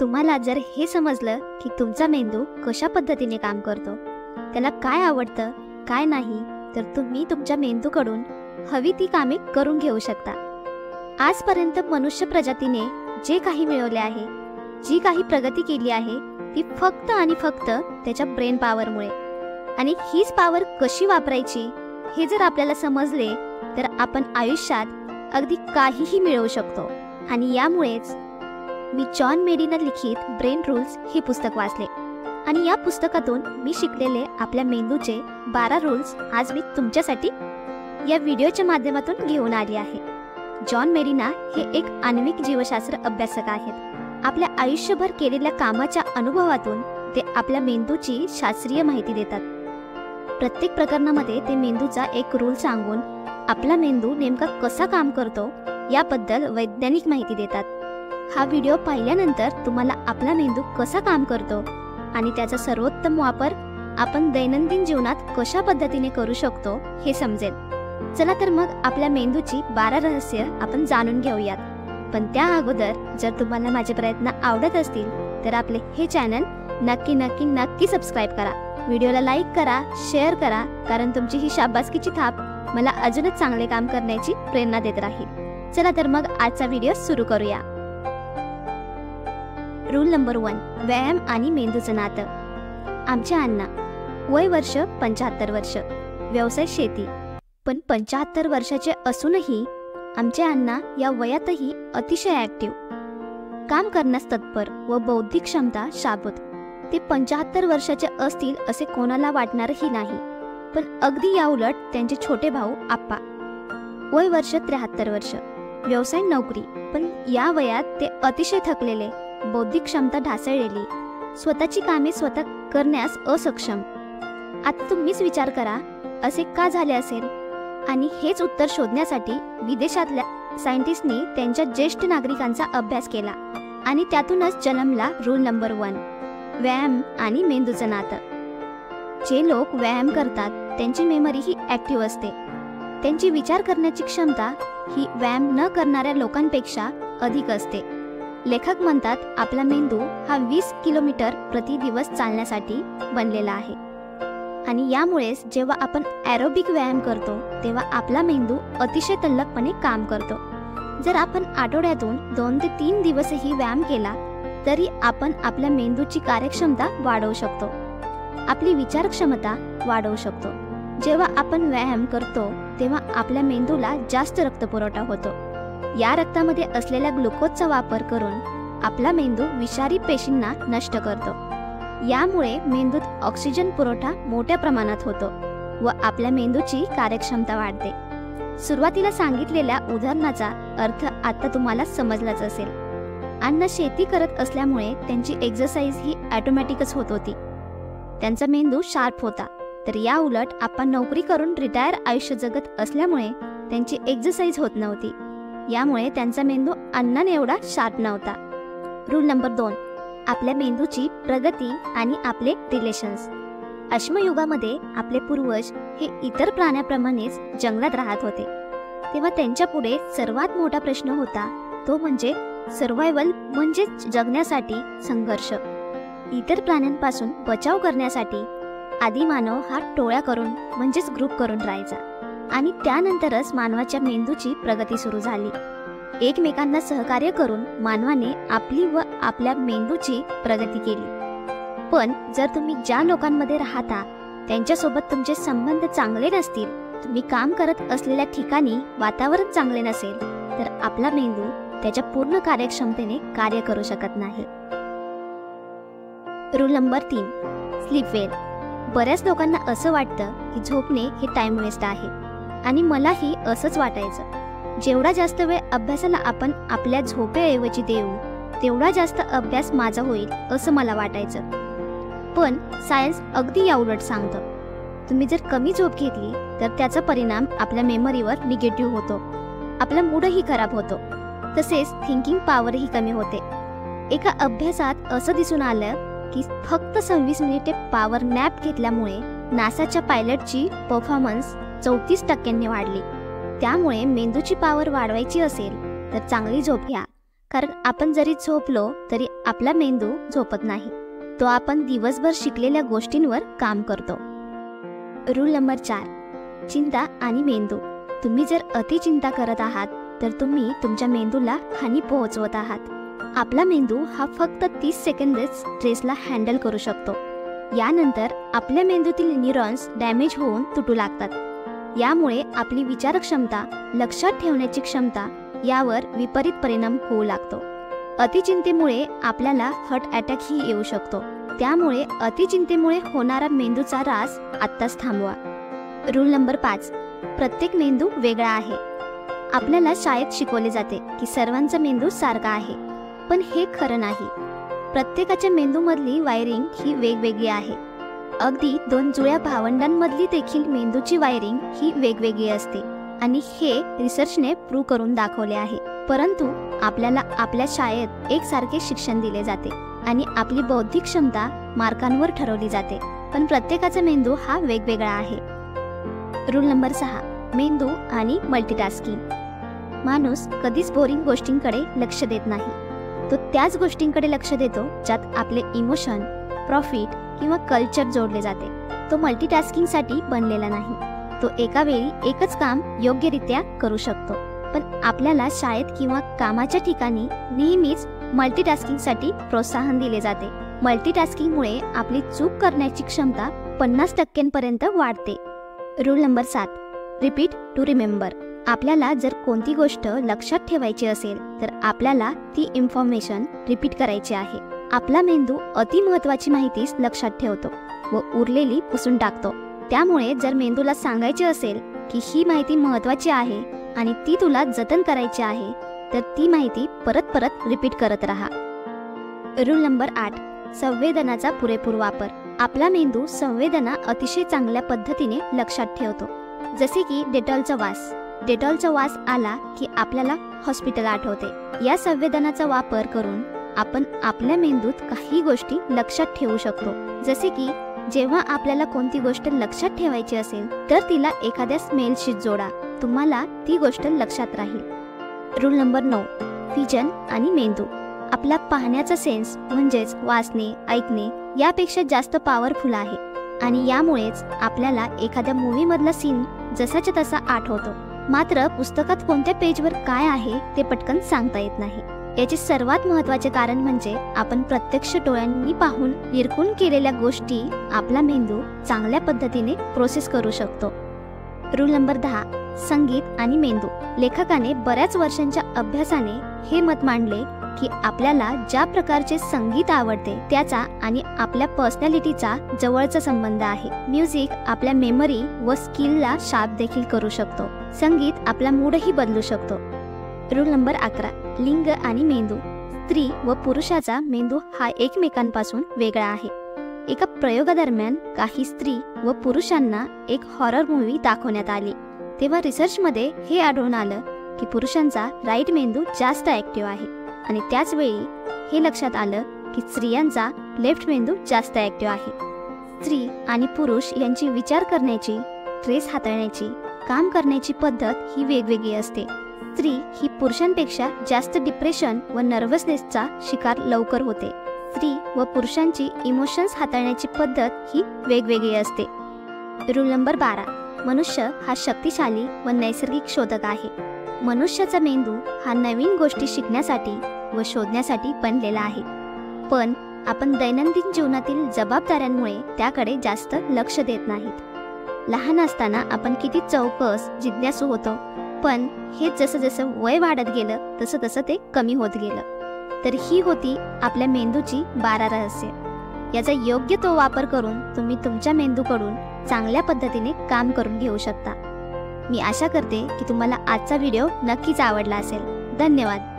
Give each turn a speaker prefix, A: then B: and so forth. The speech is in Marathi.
A: तुम्हाला जर हे समजलं की तुमचा मेंदू कशा पद्धतीने काम करतो, त्याला काय आवडतं काय नाही, तर तुम्ही तुमच्या मेंदूकडून हवी ती कामे करून घेऊ शकता. आजपर्यंत मनुष्य प्रजातीने जे काही मिळवले आहे, जी काही प्रगती केली आहे, ती फक्त आणि फक्त त्याच्या ब्रेन पॉवरमुळे. आणि हीच पॉवर कशी वापरायची हे जर आपल्याला समजले तर आपण आयुष्यात अगदी काहीही मिळवू शकतो. आणि यामुळेच मी जॉन मेडीने लिखित ब्रेन रूल्स हे पुस्तक वाचले आणि या पुस्तकातून मी शिकलेले आपल्या मेंदूचे 12 रूल्स आज मी तुमच्यासाठी या व्हिडिओच्या माध्यमातून घेऊन आली आहे. जॉन मेडीना हे एक आण्विक जीवशास्त्र अभ्यासक आहेत. आपल्या आयुष्यभर केलेल्या कामाच्या अनुभवातून ते आपल्या मेंदूची शास्त्रीय माहिती देतात. प्रत्येक प्रकरणामध्ये ते मेंदूचा एक रूल सांगून आपला मेंदू नेमका कसा काम करतो याबद्दल वैज्ञानिक माहिती देतात. हा व्हिडिओ पाहिल्यानंतर तुम्हाला आपला मेंदू कसा काम करतो आणि त्याचा सर्वोत्तम वापर आपण दैनंदिन जीवनात कशा पद्धतीने करू शकतो हे समजेल. चला तर मग आपल्या मेंदूची 12 रहस्य आपण जाणून घेऊयात. पण त्या अगोदर जर तुम्हाला माझे प्रयत्न आवडत असतील तर आपले हे चॅनल नक्की नक्की नक्की सबस्क्राईब करा. व्हिडिओला लाईक करा, शेअर करा, कारण तुमची ही शाबासकीची थाप मला अजूनच चांगले काम करण्याची प्रेरणा देत राहील. चला तर मग आजचा व्हिडिओ सुरू करूया. रूल नंबर 1, व्यायाम आणि मेंदूचं नातं. आमचे अण्णा, वय वर्ष 75 वर्ष, व्यवसाय शेती. पण 75 वर्षाचे असूनही आमचे अण्णा या वयातही अतिशय ॲक्टिव्ह, काम करण्यास तत्पर व बौद्धिक क्षमता शाबूत. ते 75 वर्षाचे असतील असे कोणाला वाटणारही नाही. पण अगदी याउलट त्यांचे छोटे भाऊ आप्पा, वय वर्ष 73 वर्ष, व्यवसाय नोकरी. पण या वयात ते अतिशय थकलेले, बौद्धिक क्षमता ढासळलेली, स्वतःची कामे स्वतः करण्यास असक्षम. आता तुम्हीच विचार करा, असे का झाले असेल? आणि हेच उत्तर शोधण्यासाठी विदेशातल्या सायंटिस्टनी त्यांच्या ज्येष्ठ नागरिकांचा अभ्यास केला आणि त्यातूनच जन्मला रूल नंबर 1, व्यायाम आणि मेंदूचं नातं. जे लोक व्यायाम करतात त्यांची मेमरी ही ॲक्टिव्ह असते. त्यांची विचार करण्याची क्षमता ही व्यायाम न करणाऱ्या लोकांपेक्षा अधिक असते. लेखक म्हणतात, आपला मेंदू हा 20 किलोमीटर प्रति दिवस चालण्यासाठी बनलेला आहे. आणि यामुळेच जेव्हा आपण ॲरोबिक व्यायाम करतो तेव्हा आपला मेंदू अतिशय तल्लखपणे काम करतो. जर आपण आठवड्यातून 2 ते 3 दिवसही व्यायाम केला तरी आपण आपल्या मेंदूची कार्यक्षमता वाढवू शकतो, आपली विचार क्षमता वाढवू शकतो. जेव्हा आपण व्यायाम करतो तेव्हा आपल्या मेंदूला जास्त रक्तपुरवठा होतो. या रक्तामध्ये असलेल्या ग्लुकोजचा वापर करून आपला मेंदू विषारी पेशींना नष्ट करतो. यामुळे मेंदूत ऑक्सिजन पुरवठा मोठ्या प्रमाणात होतो व आपल्या मेंदूची कार्यक्षमता वाढते. सुरुवातीला सांगितलेल्या उदाहरणाचा अर्थ आता तुम्हाला समजलाच असेल. अण्णा शेती करत असल्यामुळे त्यांची एक्सरसाइज ही ऑटोमॅटिकच होत होती. त्यांचा मेंदू शार्प होता. तर या उलट आपण नोकरी करून रिटायर आयुष्य जगत असल्यामुळे त्यांची एक्सरसाइज होत नव्हती. यामुळे त्यांचा मेंदू अण्णाने एवढा शार्प नव्हता. रूल नंबर 2, आपल्या मेंदूची प्रगती आणि आपले रिलेशन्स. अश्मयुगामध्ये आपले पूर्वज हे इतर प्राण्याप्रमाणेच जंगलात राहत होते. तेव्हा त्यांच्या पुढे सर्वात मोठा प्रश्न होता तो म्हणजे सर्व्हायव्हल, म्हणजेच जगण्यासाठी संघर्ष. इतर प्राण्यांपासून बचाव करण्यासाठी आदिमानव हा टोळ्या करून म्हणजेच ग्रुप करून राहायचा. आणि त्यानंतरच मानवाच्या मेंदूची प्रगती सुरू झाली. एकमेकांना सहकार्य करून मानवाने आपली व आपल्या मेंदूची प्रगती केली. पण जर तुम्ही ज्या लोकांमध्ये राहता त्यांच्यासोबत तुमचे संबंध चांगले नसतील, तुम्ही काम करत असलेल्या ठिकाणी वातावरण चांगले नसेल, तर आपला मेंदू त्याच्या पूर्ण कार्यक्षमतेने कार्य करू शकत नाही. रूल नंबर 3, स्लीप वेल. बऱ्याच लोकांना असं वाटतं की झोपणे हे टाइम वेस्ट आहे आणि मलाही असंच वाटायचं. जेवढा जास्त वेळ अभ्यासाला आपण आपल्या झोपेऐवजी देऊ तेवढा जास्त अभ्यास माझा होईल असं मला वाटायचं. पण सायन्स अगदी याउलट सांगतं. तुम्ही जर कमी झोप घेतली तर त्याचा परिणाम आपल्या मेमरीवर निगेटिव्ह होतो, आपला मूडही खराब होतो, तसेच थिंकिंग पॉवरही कमी होते. एका अभ्यासात असं दिसून आलं की फक्त 26 मिनिटे पॉवर नॅप घेतल्यामुळे नासाच्या पायलटची परफॉर्मन्स 34% वाढली. त्यामुळे मेंदूची पॉवर वाढवायची असेल तर चांगली झोप घ्या, कारण आपण जरी झोपलो तरी आपला मेंदू झोपत नाही, तो आपण दिवसभर शिकलेल्या गोष्टींवर काम करतो. रूल नंबर 4, चिंता आणि मेंदू. तुम्ही जर अति चिंता करत आहात तर तुम्ही तुमच्या मेंदूला हानी पोहोचवत आहात. आपला मेंदू हा फक्त 30 सेकंदच स्ट्रेसला हँडल करू शकतो. यानंतर आपल्या मेंदूतील न्यूरॉन्स डॅमेज होऊन तुटू लागतात. यामुळे आपली विचारक्षमता, लक्षात ठेवण्याची क्षमता यावर विपरीत परिणाम होऊ लागतो. अतिचिंतेमुळे आपल्याला हार्ट अटॅकही येऊ शकतो. त्यामुळे अतिचिंतेमुळे होणारा मेंदूचा ऱ्हास आत्ताच थांबवा. रूल नंबर 5, प्रत्येक मेंदू वेगळा आहे. आपल्याला शाळेत शिकवले जाते की सर्वांचा मेंदू सारखा आहे, पण हे खरं नाही. प्रत्येकाच्या मेंदूमधली वायरिंग ही वेगवेगळी आहे. अगदी 2 जुळ्या भावंडांमधली देखील मेंदूची वायरिंग ही वेगवेगळी असते आणि हे रिसर्चने प्रूव्ह करून दाखवले आहे. परंतु आपल्याला आपल्या शाळेत एकसारखे शिक्षण दिले जाते आणि आपली बौद्धिक क्षमता मार्कांवर ठरवली जाते, पण प्रत्येकाचा मेंदू हा वेगवेगळा आहे. रूल नंबर 6, मेंदू आणि मल्टीटास्किंग. माणूस कधीच बोरिंग गोष्टींकडे लक्ष देत नाही. तो त्याच गोष्टींकडे लक्ष देतो ज्यात आपले इमोशन, प्रॉफिट किंवा कल्चर जोडले जाते. तो मल्टीटास्किंगसाठी बनलेला नाही. तो एका वेळी एकच काम योग्यरित्या करू शकतो. पण आपल्याला शाळेत किंवा कामाच्या ठिकाणी नेहमीच मल्टीटास्किंगसाठी प्रोत्साहन दिले जाते. मल्टीटास्किंगमुळे आपली चूक करण्याची क्षमता 50% वाढते. Rule number 7, repeat to remember. आपल्याला जर कोणती गोष्ट लक्षात ठेवायची असेल तर आपल्याला ती इन्फॉर्मेशन रिपीट करायची आहे. आपला मेंदू अति महत्त्वाची माहितीच लक्षात ठेवतो व उरलेली पुसून टाकतो. त्यामुळे जर मेंदूला सांगायचे असेल की ही माहिती महत्त्वाची आहे आणि ती तुला जतन करायची आहे, तर ती माहिती परत परत रिपीट करत राहा. रूल नंबर 8, संवेदनाचा पुरेपूर वापर. आपला मेंदू संवेदना अतिशय चांगल्या पद्धतीने लक्षात ठेवतो. जसे की डेटॉलचा वास. डेटॉलचा वास आला की आपल्याला हॉस्पिटल आठवते. या संवेदनाचा वापर करून आपण आपल्या मेंदूत काही गोष्टी लक्षात ठेवू शकतो. जसे की जेव्हा आपल्याला कोणती गोष्ट लक्षात ठेवायची असेल तर तिला एखाद्या स्मेलशी जोडा. तुम्हाला ती गोष्ट लक्षात राहील. रूल नंबर 9, व्हिजन आणि मेंदू. आपला पाहण्याचा सेन्स म्हणजेच वाचणे, ऐकणे यापेक्षा जास्त पॉवरफुल आहे आणि यामुळेच आपल्याला एखाद्या मूवीमधला सीन जसाच्या तसा आठवतो. मात्र पुस्तकात कोणत्या पेजवर काय आहे ते पटकन सांगता येत नाही. याचे सर्वात महत्त्वाचे कारण म्हणजे आपण प्रत्यक्ष डोळ्यांनी पाहून निरखून केलेल्या गोष्टी आपला मेंदू चांगल्या पद्धतीने प्रोसेस करू शकतो. रूल नंबर 10, संगीत आणि मेंदू. लेखकाने बऱ्याच वर्षांच्या अभ्यासाने हे मत मांडले की आपल्याला ज्या प्रकारचे संगीत आवडते त्याचा आणि आपल्या पर्सनॅलिटीचा जवळचा संबंध आहे. म्युझिक आपल्या मेमरी व स्किलला शार्प देखील करू शकतो. संगीत आपला मूडही बदलू शकतो. रूल नंबर 11, लिंग आणि मेंदू. स्त्री व पुरुषाचा मेंदू हा एकमेकांपासून वेगळा आहे. एका प्रयोगादरम्यान काही स्त्री व पुरुषांना एक हॉरर मूव्ही दाखवण्यात आली. तेव्हा रिसर्चमध्ये हे आढळून आलं की पुरुषांचा राईट मेंदू जास्त ॲक्टिव्ह आहे आणि त्याच वेळी हे लक्षात आलं की स्त्रियांचा लेफ्ट मेंदू जास्त ॲक्टिव्ह आहे. स्त्री आणि पुरुष यांची विचार करण्याची, स्ट्रेस हाताळण्याची, काम करण्याची पद्धत ही वेगवेगळी असते. स्त्री ही पुरुषांपेक्षा जास्त डिप्रेशन व नर्वसनेसचा शिकार लवकर होते. स्त्री व पुरुषांची इमोशन्स हाताळण्याची पद्धत ही वेगवेगळी असते. रूल नंबर 12, मनुष्य हा शक्तिशाली व नैसर्गिक शोधक आहे. मनुष्याचा मेंदू हा नवीन गोष्टी शिकण्यासाठी व शोधण्यासाठी बनलेला आहे. पण आपण दैनंदिन जीवनातील जबाबदाऱ्यांमुळे त्याकडे जास्त लक्ष देत नाहीत. लहान असताना आपण किती चौकस, जिज्ञासू होतो, पण हे जसं जसं वय वाढत गेलं तसं तसं ते कमी होत गेलं. तर ही होती आपल्या मेंदूची 12 रहस्य. याचा योग्य तो वापर करून तुम्ही तुमच्या मेंदूकडून चांगल्या पद्धतीने काम करून घेऊ शकता. मी आशा करते की तुम्हाला आजचा व्हिडिओ नक्कीच आवडला असेल. धन्यवाद.